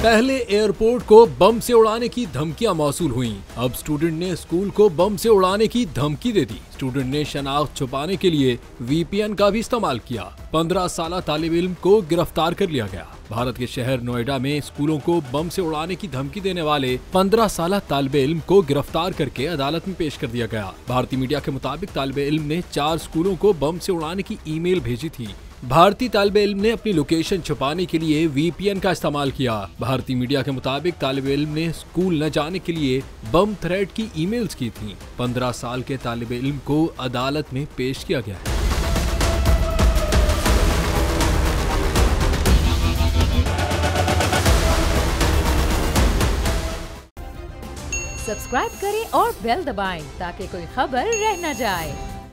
पहले एयरपोर्ट को बम से उड़ाने की धमकियां मौसूल हुईं। अब स्टूडेंट ने स्कूल को बम से उड़ाने की धमकी दे दी। स्टूडेंट ने शनाख्त छुपाने के लिए VPN का भी इस्तेमाल किया। 15 साल तालिब इल्म को गिरफ्तार कर लिया गया। भारत के शहर नोएडा में स्कूलों को बम से उड़ाने की धमकी देने वाले 15 साल तालिब इल्म को गिरफ्तार करके अदालत में पेश कर दिया गया। भारतीय मीडिया के मुताबिक तालिब इल्म ने 4 स्कूलों को बम से उड़ाने की ईमेल भेजी थी। भारतीय तालिब इल्म ने अपनी लोकेशन छुपाने के लिए VPN का इस्तेमाल किया। भारतीय मीडिया के मुताबिक तालिब इल्म ने स्कूल न जाने के लिए बम थ्रेट की ईमेल्स की थीं। 15 साल के तालिब इल्म को अदालत में पेश किया गया है। सब्सक्राइब करें और बेल दबाएं ताकि कोई खबर रह न जाए।